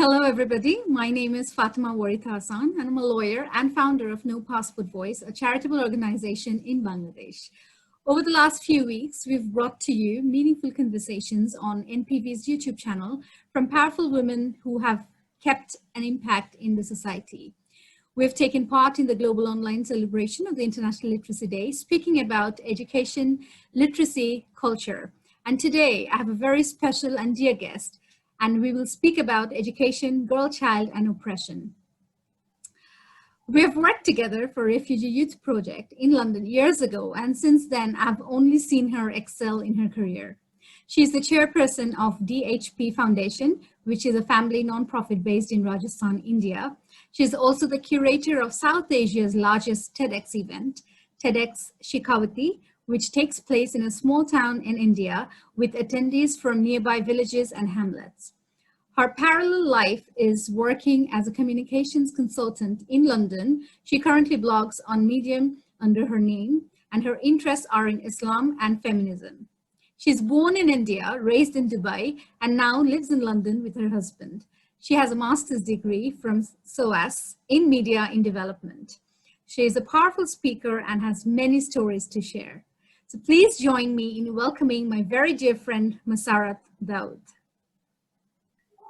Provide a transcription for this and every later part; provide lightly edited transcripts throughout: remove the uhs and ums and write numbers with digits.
Hello, everybody. My name is Fatemaa Waariithah Ahsan, and I'm a lawyer and founder of No Passport Voice, a charitable organization in Bangladesh. Over the last few weeks, we've brought to you meaningful conversations on NPV's YouTube channel from powerful women who have kept an impact in the society. We've taken part in the global online celebration of the International Literacy Day, speaking about education, literacy, culture. And today, I have a very special and dear guest, and we will speak about education, girl child, and oppression. We have worked together for Refugee Youth Project in London years ago, and since then, I've only seen her excel in her career. She is the chairperson of DHP Foundation, which is a family nonprofit based in Rajasthan, India. She is also the curator of South Asia's largest TEDx event, TEDx Shekhawati, which takes place in a small town in India with attendees from nearby villages and hamlets. Her parallel life is working as a communications consultant in London. She currently blogs on Medium under her name, and her interests are in Islam and feminism. She's born in India, raised in Dubai, and now lives in London with her husband. She has a master's degree from SOAS in media in development. She is a powerful speaker and has many stories to share. So please join me in welcoming my very dear friend, Masarat Daud.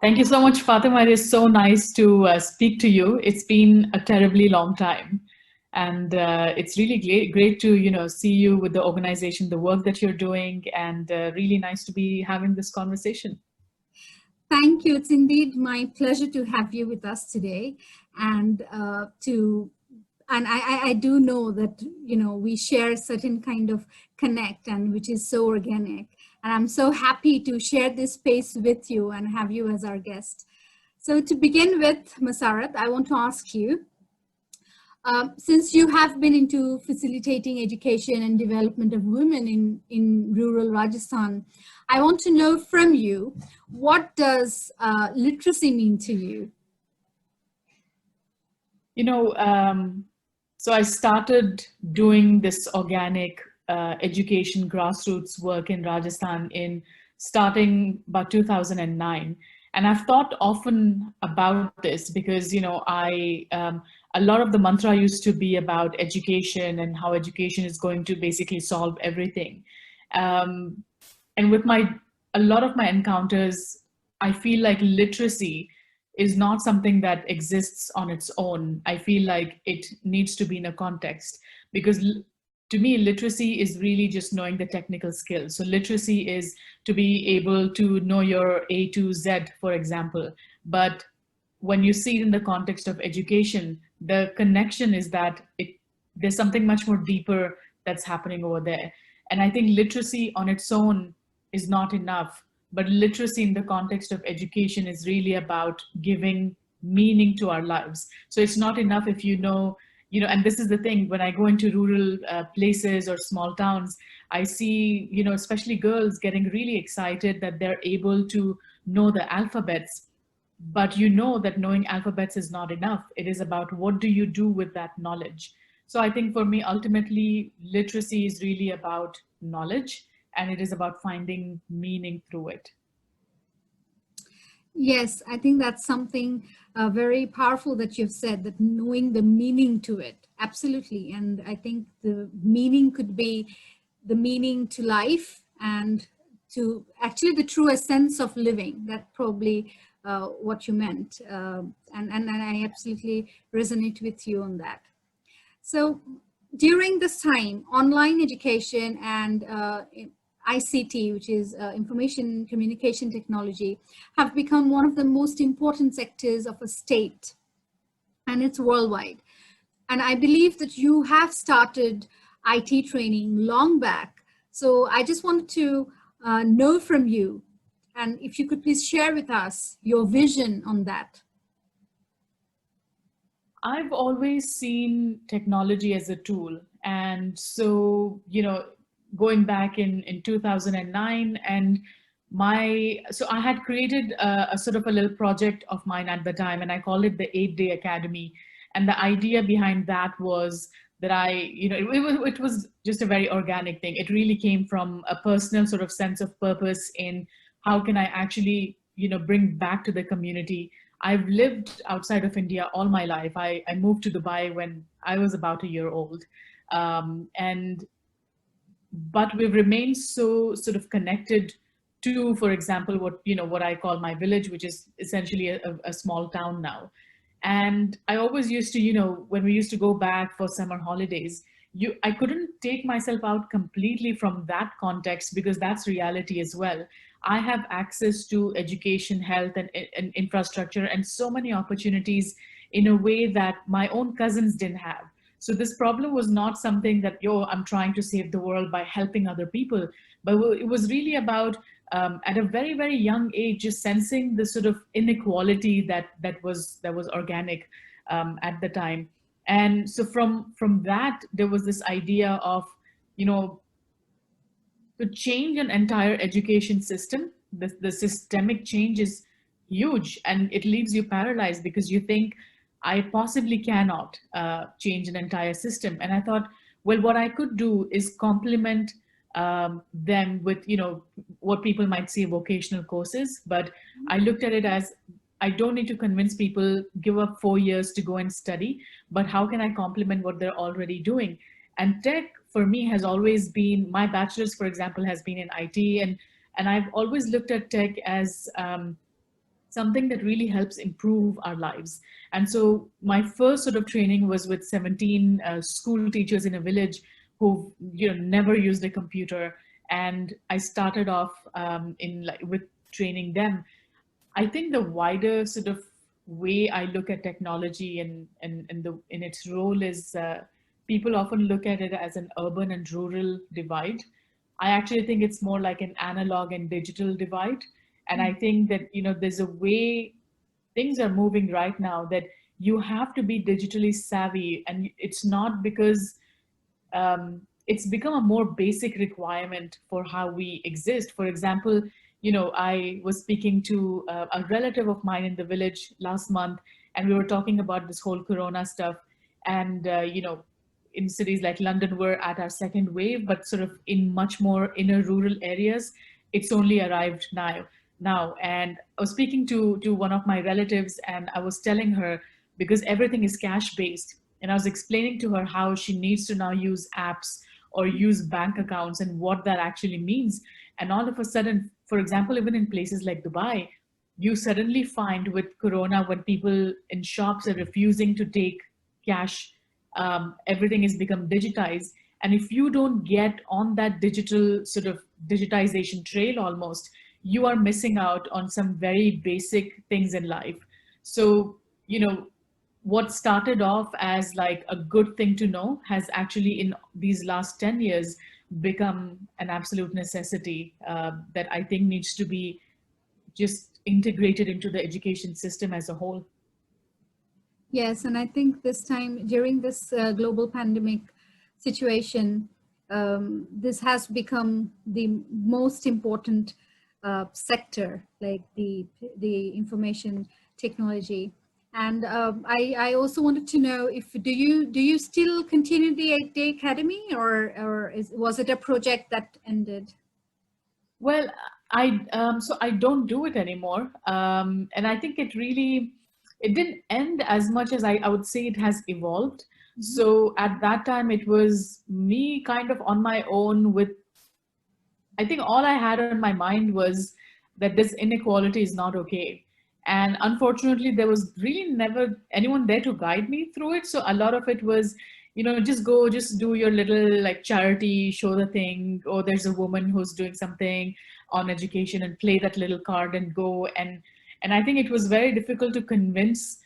Thank you so much, Fatemaa. It is so nice to speak to you. It's been a terribly long time. And it's really great to see you with the organization, the work that you're doing, and really nice to be having this conversation. Thank you. It's indeed my pleasure to have you with us today, and I do know that we share certain kind of connect, and which is so organic. And I'm so happy to share this space with you and have you as our guest. So to begin with, Masarat, I want to ask you. Since you have been into facilitating education and development of women in rural Rajasthan, I want to know from you, what does literacy mean to you? So I started doing this organic education grassroots work in Rajasthan starting about 2009. And I've thought often about this because, a lot of the mantra used to be about education and how education is going to basically solve everything. And with a lot of my encounters, I feel like literacy is not something that exists on its own. I feel like it needs to be in a context, because to me, literacy is really just knowing the technical skills. So literacy is to be able to know your A to Z, for example. But when you see it in the context of education, the connection is that there's something much more deeper that's happening over there. And I think literacy on its own is not enough, but literacy in the context of education is really about giving meaning to our lives. So it's not enough if and this is the thing, when I go into rural places or small towns, I see, especially girls getting really excited that they're able to know the alphabets. But that knowing alphabets is not enough. It is about what do you do with that knowledge. So I think for me, ultimately, literacy is really about knowledge, and it is about finding meaning through it. Yes, I think that's something very powerful that you've said, that knowing the meaning to it. Absolutely. And I think the meaning could be the meaning to life and to actually the true essence of living. That probably what you meant. And I absolutely resonate with you on that. So during this time, online education and ICT, which is information communication technology, have become one of the most important sectors of a state, and it's worldwide. And I believe that you have started IT training long back. So I just wanted to know from you, and if you could please share with us your vision on that. I've always seen technology as a tool. And so, going back in 2009, and so I had created a sort of a little project of mine at the time, and I called it the 8-Day Academy. And the idea behind that was that it was just a very organic thing. It really came from a personal sort of sense of purpose in how can I actually, bring back to the community I've lived outside of India all my life. I moved to Dubai when I was about a year old. And but we've remained so sort of connected to, for example, what I call my village, which is essentially a small town now. And I always used to, when we used to go back for summer holidays, I couldn't take myself out completely from that context, because that's reality as well. I have access to education, health, and infrastructure, and so many opportunities in a way that my own cousins didn't have. So this problem was not something that, I'm trying to save the world by helping other people, but it was really about, at a very, very young age, just sensing the sort of inequality that was organic at the time. And so from that, there was this idea of, you know, to change an entire education system. The systemic change is huge, and it leaves you paralyzed because you think, I possibly cannot change an entire system. And I thought, well, what I could do is complement them with, what people might say vocational courses. But I looked at it as, I don't need to convince people, give up 4 years to go and study, but how can I complement what they're already doing? And tech for me has always been, my bachelor's, for example, has been in IT. And I've always looked at tech as something that really helps improve our lives. And so my first sort of training was with 17 school teachers in a village who never used a computer. And I started off with training them. I think the wider sort of way I look at technology in its role is, people often look at it as an urban and rural divide. I actually think it's more like an analog and digital divide. And I think that, there's a way things are moving right now that you have to be digitally savvy. And it's not because it's become a more basic requirement for how we exist. For example, I was speaking to a relative of mine in the village last month, and we were talking about this whole Corona stuff. And, in cities like London, we're at our second wave, but sort of in much more inner rural areas, it's only arrived now. And I was speaking to one of my relatives, and I was telling her, because everything is cash based, and I was explaining to her how she needs to now use apps or use bank accounts and what that actually means. And all of a sudden, for example, even in places like Dubai, you suddenly find with Corona, when people in shops are refusing to take cash, everything has become digitized. And if you don't get on that digital sort of digitization trail almost, you are missing out on some very basic things in life. So, what started off as like a good thing to know has actually in these last 10 years become an absolute necessity, that I think needs to be just integrated into the education system as a whole. Yes, and I think this time during this global pandemic situation, this has become the most important sector, like the information technology. And I also wanted to know, if do you still continue the 8-day academy, or was it a project that ended? Well, I don't do it anymore, and I think it didn't end as much as I would say it has evolved. Mm-hmm. So at that time, it was me kind of on my own with, I think all I had on my mind was that this inequality is not okay. And unfortunately, there was really never anyone there to guide me through it. So a lot of it was, just do your little like charity, show the thing, or there's a woman who's doing something on education, and play that little card and go. And I think it was very difficult to convince,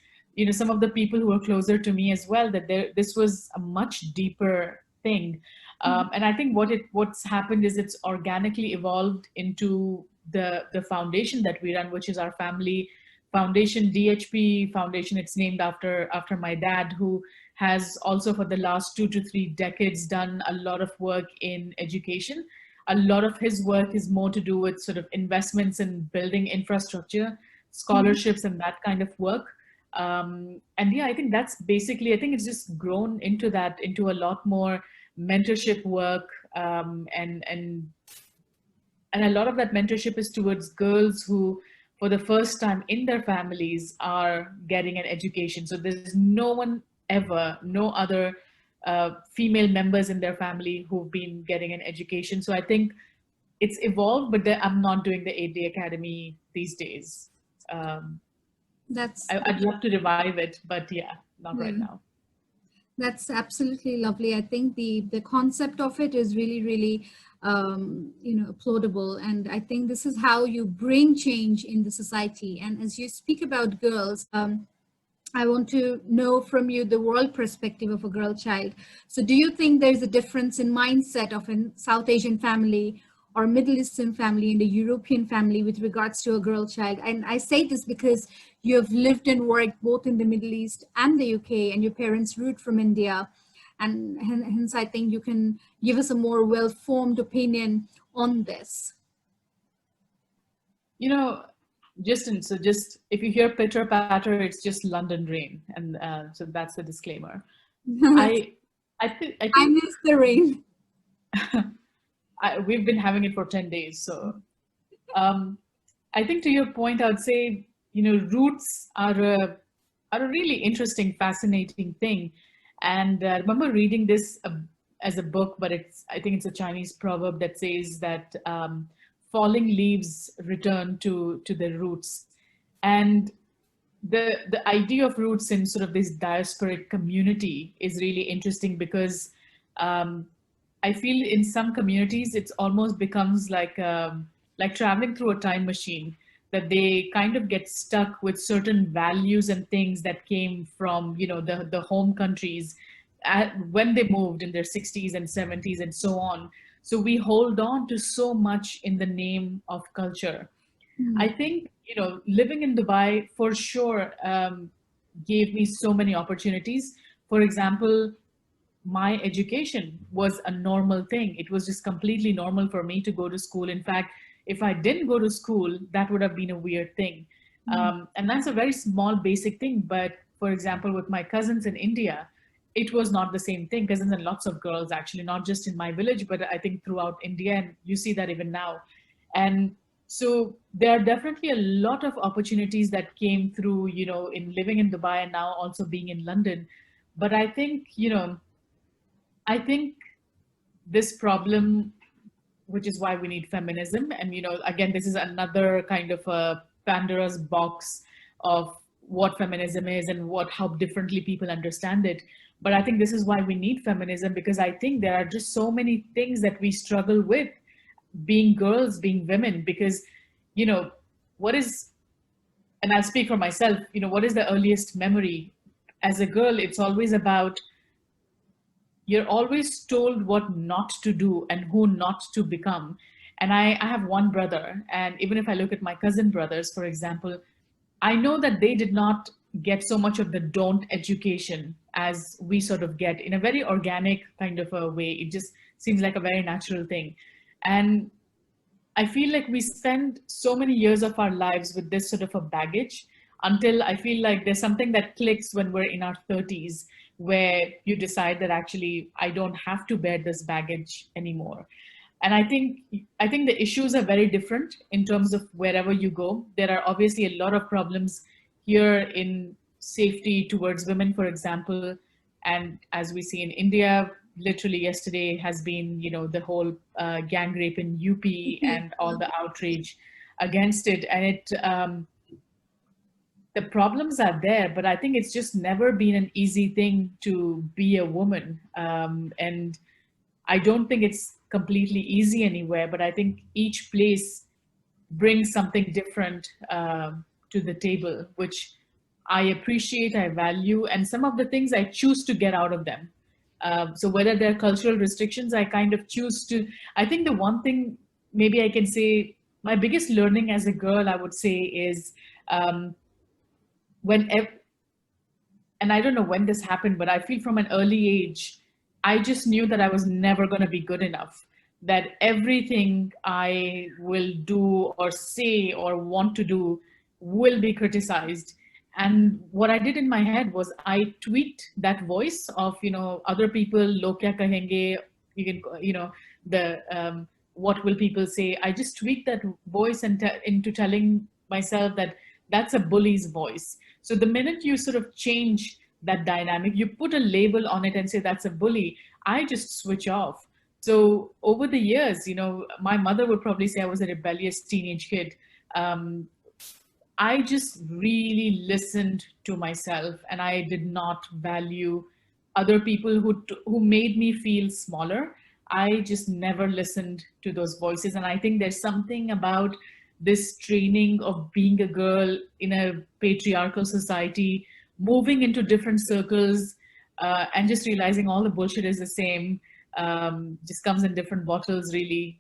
some of the people who were closer to me as well, that this was a much deeper thing. And I think what's happened is it's organically evolved into the foundation that we run, which is our family foundation, DHP Foundation. It's named after my dad, who has also for the last 2 to 3 decades done a lot of work in education. A lot of his work is more to do with sort of investments in building infrastructure, scholarships, and that kind of work. And yeah, I think that's basically, I think it's just grown into a lot more mentorship work, and a lot of that mentorship is towards girls who, for the first time in their families are getting an education. So there's no one ever, no other female members in their family who've been getting an education. So I think it's evolved, but I'm not doing the 8-day academy these days. I'd love to revive it, but yeah, not right now. That's absolutely lovely. I think the concept of it is really, really, applaudable. And I think this is how you bring change in the society. And as you speak about girls, I want to know from you the world perspective of a girl child. So do you think there's a difference in mindset of a South Asian family or Middle Eastern family and a European family with regards to a girl child? And I say this because you have lived and worked both in the Middle East and the UK, and your parents root from India. And hence, I think you can give us a more well-formed opinion on this. Just if you hear pitter patter, it's just London rain, and so that's the disclaimer. I think I miss the rain. We've been having it for 10 days, so I think to your point, I would say roots are a really interesting, fascinating thing. And I remember reading this as a book, but I think it's a Chinese proverb that says that falling leaves return to their roots. And the idea of roots in sort of this diasporic community is really interesting, because I feel in some communities it's almost becomes like traveling through a time machine, that they kind of get stuck with certain values and things that came from the home countries when they moved in their 60s and 70s and so on. So we hold on to so much in the name of culture. I think, living in Dubai for sure gave me so many opportunities. For example, my education was a normal thing. It was just completely normal for me to go to school. In fact, if I didn't go to school, that would have been a weird thing. And that's a very small, basic thing. But for example, with my cousins in India, it was not the same thing. Cousins and lots of girls, actually, not just in my village, but I think throughout India. And you see that even now. And so there are definitely a lot of opportunities that came through, in living in Dubai and now also being in London. But I think, I think this problem, which is why we need feminism. And, again, this is another kind of a Pandora's box of what feminism is and how differently people understand it. But I think this is why we need feminism, because I think there are just so many things that we struggle with being girls, being women, because, what is, and I'll speak for myself, what is the earliest memory? As a girl, it's always about, you're always told what not to do and who not to become. And I have one brother, and even if I look at my cousin brothers, for example, I know that they did not get so much of the don't education as we sort of get, in a very organic kind of a way. It just seems like a very natural thing. And I feel like we spend so many years of our lives with this sort of a baggage, until I feel like there's something that clicks when we're in our 30s, where you decide that actually I don't have to bear this baggage anymore. And I think the issues are very different in terms of wherever you go. There are obviously a lot of problems here in safety towards women, for example. And as we see in India, literally yesterday has been, the whole gang rape in UP and all the outrage against it. And the problems are there, but I think it's just never been an easy thing to be a woman. And I don't think it's completely easy anywhere, but I think each place brings something different to the table, which I appreciate, I value, and some of the things I choose to get out of them. So whether they're cultural restrictions, I kind of choose to, I think the one thing maybe I can say, my biggest learning as a girl, I would say, is and I don't know when this happened, but I feel from an early age, I just knew that I was never going to be good enough, that everything I will do or say or want to do will be criticized. And what I did in my head was I tweaked that voice of, other people, log kya kahenge, you can, what will people say? I just tweaked that voice into telling myself that that's a bully's voice. So the minute you sort of change that dynamic, you put a label on it and say that's a bully, I just switch off. So over the years, my mother would probably say I was a rebellious teenage kid. Um, I just really listened to myself, and I did not value other people who made me feel smaller. I just never listened to those voices, and I think there's something about this training of being a girl in a patriarchal society, moving into different circles, and just realizing all the bullshit is the same, just comes in different bottles, really.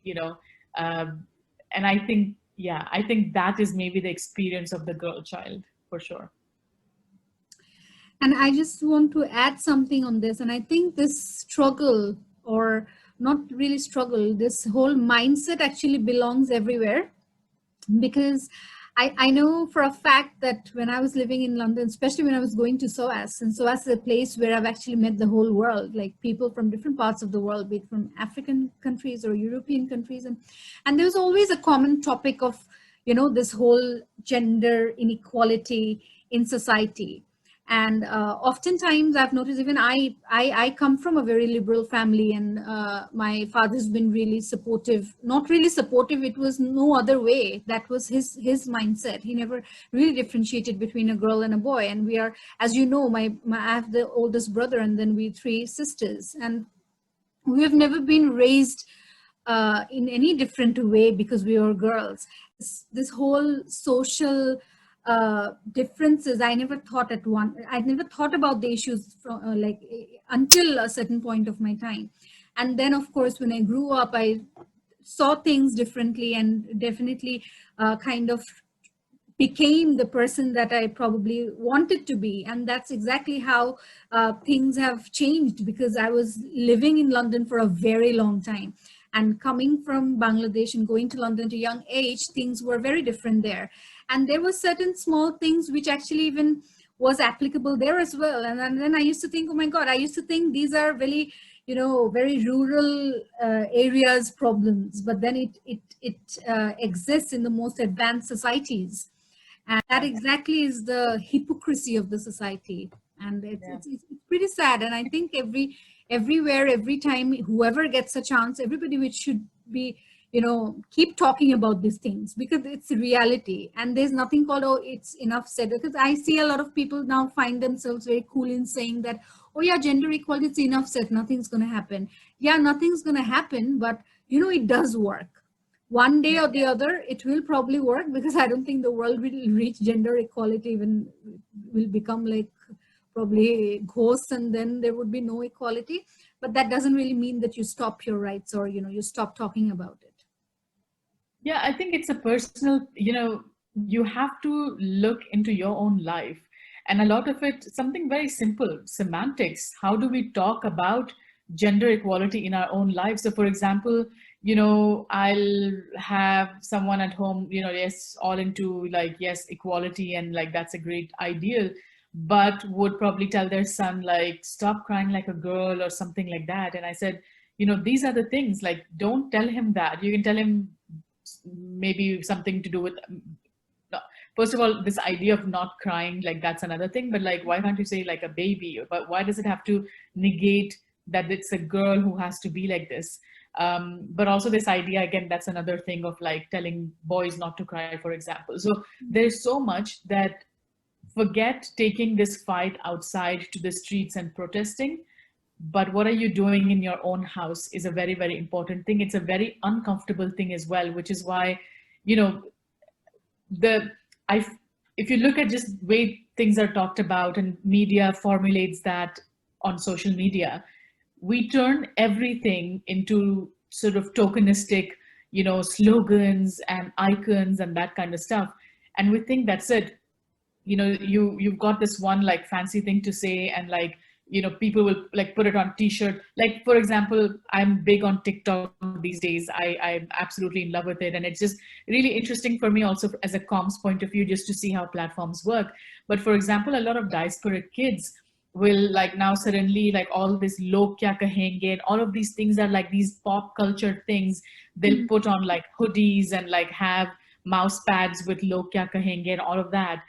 Um, and I think, yeah, I think that is maybe the experience of the girl child for sure. And I just want to add something on this. And I think this struggle, or not really struggle, this whole mindset actually belongs everywhere. Because I know for a fact that when I was living in London, especially when I was going to SOAS, and SOAS is a place where I've actually met the whole world, like people from different parts of the world, be it from African countries or European countries. And there was always a common topic of, this whole gender inequality in society. And oftentimes I've noticed, even I come from a very liberal family, and my father's been really supportive. Not really supportive, it was no other way. That was his mindset. He never really differentiated between a girl and a boy. And we are, as you know, I have the oldest brother, and then we 3 sisters. And we have never been raised in any different way because we were girls. This whole social differences, I never thought about the issues from, until a certain point of my time. And then of course when I grew up, I saw things differently, and definitely kind of became the person that I probably wanted to be. And that's exactly how things have changed, because I was living in London for a very long time. And coming from Bangladesh and going to London at a young age, things were very different there. And there were certain small things which actually even was applicable there as well. And then I used to think, oh my God, I used to think these are very, very rural areas problems, but then it exists in the most advanced societies. And that exactly is the hypocrisy of the society. And it's pretty sad. And I think everywhere, every time, whoever gets a chance, everybody which should be, keep talking about these things, because it's reality. And there's nothing called, oh, it's enough said. Because I see a lot of people now find themselves very cool in saying that, oh yeah, gender equality, it's enough said, nothing's going to happen. Yeah, nothing's going to happen, but it does work. One day or the other, it will probably work, because I don't think the world will reach gender equality, even will become like probably ghosts, and then there would be no equality. But that doesn't really mean that you stop your rights, or you stop talking about it. Yeah, I think it's a personal, you have to look into your own life. And a lot of it, something very simple, semantics. How do we talk about gender equality in our own lives? So for example, I'll have someone at home, yes, all into like, yes, equality, and like, that's a great ideal, but would probably tell their son, like, stop crying like a girl or something like that. And I said, these are the things, like, don't tell him that. You can tell him maybe something to do with, first of all, this idea of not crying, like, that's another thing, but like, why can't you say like a baby? But why does it have to negate that it's a girl who has to be like this? But also this idea, again, that's another thing of like telling boys not to cry, for example. So there's so much that, forget taking this fight outside to the streets and protesting, but what are you doing in your own house is a very, very important thing. It's a very uncomfortable thing as well, which is why, if you look at just the way things are talked about and media formulates that on social media, we turn everything into sort of tokenistic, slogans and icons and that kind of stuff. And we think that's it. You've got this one like fancy thing to say, and like, people will like put it on t-shirt. Like, for example, I'm big on TikTok these days. I'm absolutely in love with it. And it's just really interesting for me also as a comms point of view, just to see how platforms work. But for example, a lot of diasporic kids will like now suddenly like all this log kya kahenge, and all of these things are like these pop culture things. They'll put on like hoodies and like have mouse pads with log kya kahenge and all of that.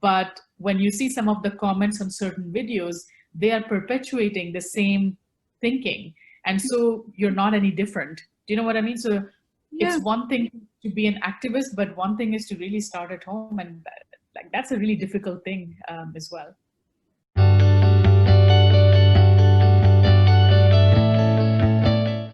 But when you see some of the comments on certain videos, they are perpetuating the same thinking. And so you're not any different. Do you know what I mean? So Yeah. it's one thing to be an activist, but one thing is to really start at home. And like, that's a really difficult thing as well.